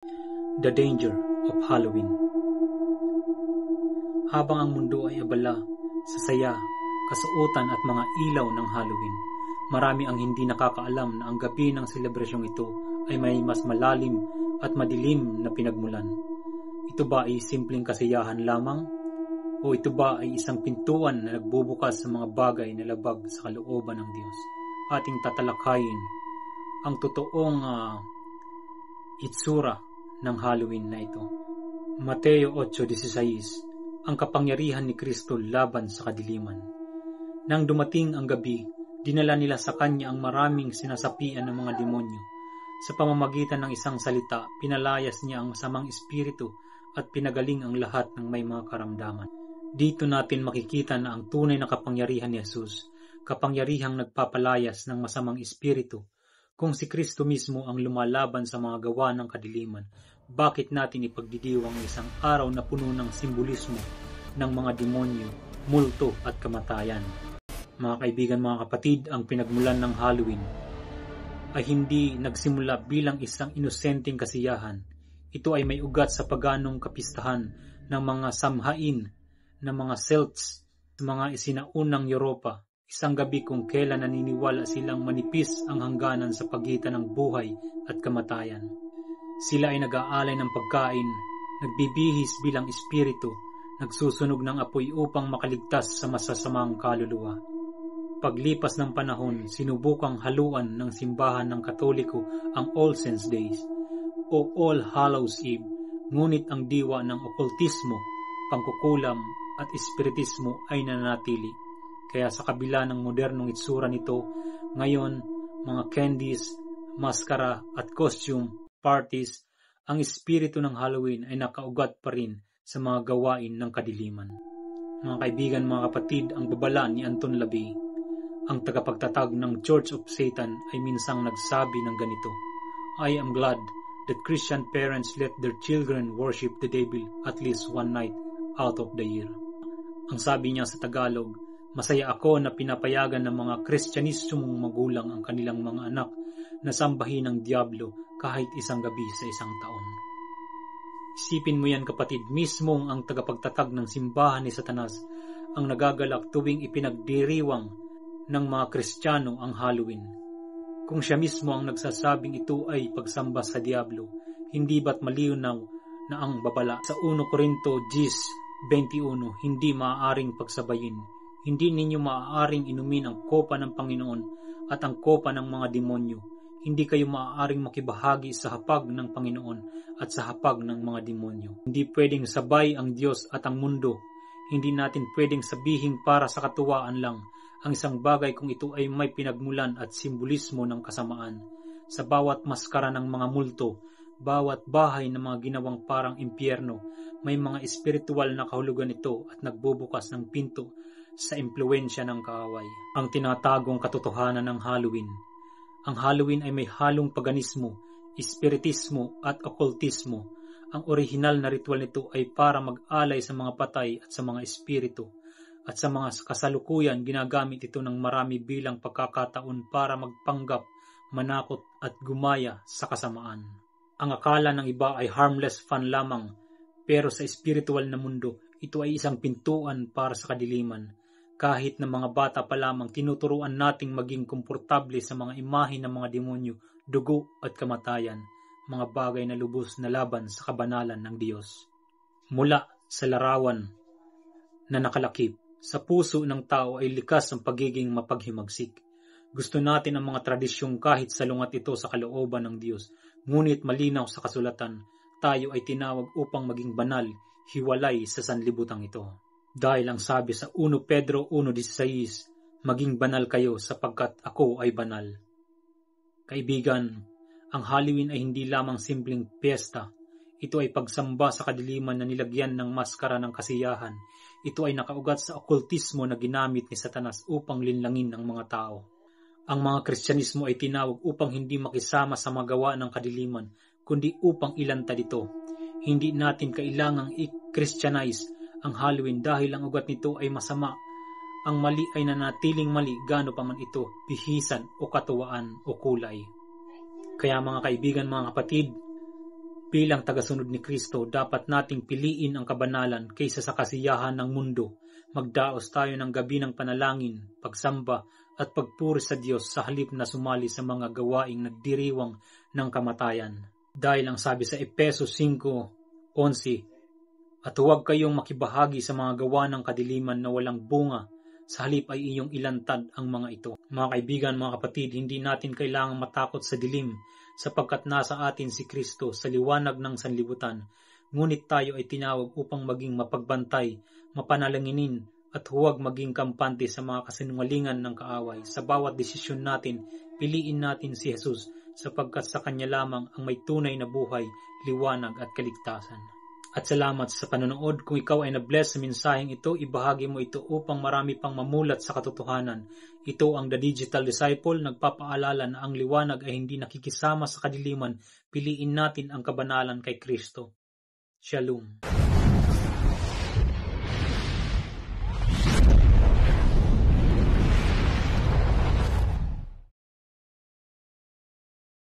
The Danger of Halloween. Habang ang mundo ay abala sa saya, kasuotan at mga ilaw ng Halloween, marami ang hindi nakakaalam na ang gabi ng selebrasyong ito ay may mas malalim at madilim na pinagmulan. Ito ba ay simpleng kasiyahan lamang? O ito ba ay isang pintuan na nagbubukas sa mga bagay na labag sa kalooban ng Diyos? Ating tatalakayin ang totoong itsura ng Halloween na ito. Mateo 8:16. Ang kapangyarihan ni Kristo laban sa kadiliman. Nang dumating ang gabi, dinala nila sa kanya ang maraming sinasapian ng mga demonyo. Sa pamamagitan ng isang salita, pinalayas niya ang masamang espiritu at pinagaling ang lahat ng may mga karamdaman. Dito natin makikita na ang tunay na kapangyarihan ni Jesus, kapangyarihang nagpapalayas ng masamang espiritu. Kung si Kristo mismo ang lumalaban sa mga gawa ng kadiliman, bakit natin ipagdidiwang isang araw na puno ng simbolismo ng mga demonyo, multo at kamatayan? Mga kaibigan, mga kapatid, ang pinagmulan ng Halloween ay hindi nagsimula bilang isang inosenteng kasiyahan. Ito ay may ugat sa paganong kapistahan ng mga samhain ng mga Celts, mga isinaunang Europa, isang gabi kung kailan naniniwala silang manipis ang hangganan sa pagitan ng buhay at kamatayan. Sila ay nag-aalay ng pagkain, nagbibihis bilang espiritu, nagsusunog ng apoy upang makaligtas sa masasamang kaluluwa. Paglipas ng panahon, sinubukang haluan ng simbahan ng Katoliko ang All Saints Days o All Hallows Eve, ngunit ang diwa ng okultismo, pangkukulam at espiritismo ay nananatili. Kaya sa kabila ng modernong itsura nito, ngayon mga candies, maskara at costume parties, ang espiritu ng Halloween ay nakaugat pa rin sa mga gawain ng kadiliman. Mga kaibigan, mga kapatid, ang babala ni Anton LaVey, ang tagapagtatag ng Church of Satan, ay minsang nagsabi ng ganito: I am glad that Christian parents let their children worship the devil at least one night out of the year. Ang sabi niya sa Tagalog, masaya ako na pinapayagan ng mga Kristyanismong magulang ang kanilang mga anak na sambahin ng Diablo kahit isang gabi sa isang taon. Isipin mo yan, kapatid, mismong ang tagapagtatag ng simbahan ni Satanas ang nagagalak tuwing ipinagdiriwang ng mga Kristiyano ang Halloween. Kung siya mismo ang nagsasabing ito ay pagsamba sa Diablo, hindi ba't malinaw na ang babala sa 1 Corinto 10:21 hindi maaaring pagsabayin? Hindi ninyo maaaring inumin ang kopa ng Panginoon at ang kopa ng mga demonyo. Hindi kayo maaaring makibahagi sa hapag ng Panginoon at sa hapag ng mga demonyo. Hindi pwedeng sabay ang Diyos at ang mundo. Hindi natin pwedeng sabihin para sa katuwaan lang ang isang bagay kung ito ay may pinagmulan at simbolismo ng kasamaan. Sa bawat maskara ng mga multo, bawat bahay na mga ginawang parang impyerno, may mga espiritual na kahulugan ito at nagbubukas ng pinto sa impluwensya ng kaaway. Ang tinatagong katotohanan ng Halloween. Ang Halloween ay may halong paganismo, espiritismo at okultismo. Ang orihinal na ritual nito ay para mag-alay sa mga patay at sa mga espiritu. At sa mga kasalukuyan, ginagamit ito ng marami bilang pagkakataon para magpanggap, manakot at gumaya sa kasamaan. Ang akala ng iba ay harmless fun lamang, pero sa espiritual na mundo, ito ay isang pintuan para sa kadiliman. Kahit na mga bata pa lamang, tinuturuan nating maging komportable sa mga imahe ng mga demonyo, dugo at kamatayan, mga bagay na lubos na laban sa kabanalan ng Diyos. Mula sa larawan na nakalakip, sa puso ng tao ay likas ang pagiging mapaghimagsik. Gusto natin ang mga tradisyong kahit salungat ito sa kalooban ng Diyos, ngunit malinaw sa kasulatan, tayo ay tinawag upang maging banal, hiwalay sa sanlibutan ito. Dahil ang sabi sa 1 Pedro 1:16, maging banal kayo sapagkat ako ay banal. Kaibigan, ang Halloween ay hindi lamang simpleng piyesta. Ito ay pagsamba sa kadiliman na nilagyan ng maskara ng kasiyahan. Ito ay nakaugat sa okultismo na ginamit ni Satanas upang linlangin ang mga tao. Ang mga Kristyanismo ay tinawag upang hindi makisama sa magawa ng kadiliman, kundi upang ilantad ito. Hindi natin kailangang i-Christianize ang Halloween dahil ang ugat nito ay masama. Ang mali ay nanatiling mali gaano pa man ito, bihisan o katuwaan o kulay. Kaya mga kaibigan, mga kapatid, Bilang tagasunod ni Kristo, dapat nating piliin ang kabanalan kaysa sa kasiyahan ng mundo. Magdaos tayo ng gabi ng panalangin, pagsamba at pagpuri sa Diyos sa halip na sumali sa mga gawaing nagdiriwang ng kamatayan. Dahil ang sabi sa Efesos 5:11, at huwag kayong makibahagi sa mga gawa ng kadiliman na walang bunga, sa halip ay iyong ilantad ang mga ito. Mga kaibigan, mga kapatid, hindi natin kailangang matakot sa dilim sapagkat nasa atin si Kristo sa liwanag ng sanlibutan. Ngunit tayo ay tinawag upang maging mapagbantay, mapanalanginin at huwag maging kampante sa mga kasinungalingan ng kaaway. Sa bawat desisyon natin, piliin natin si Jesus sapagkat sa Kanya lamang ang may tunay na buhay, liwanag at kaligtasan. At salamat sa panonood. Kung ikaw ay na-bless sa mensaheng ito, ibahagi mo ito upang marami pang mamulat sa katotohanan. Ito ang The Digital Disciple, nagpapaalala na ang liwanag ay hindi nakikisama sa kadiliman. Piliin natin ang kabanalan kay Kristo. Shalom.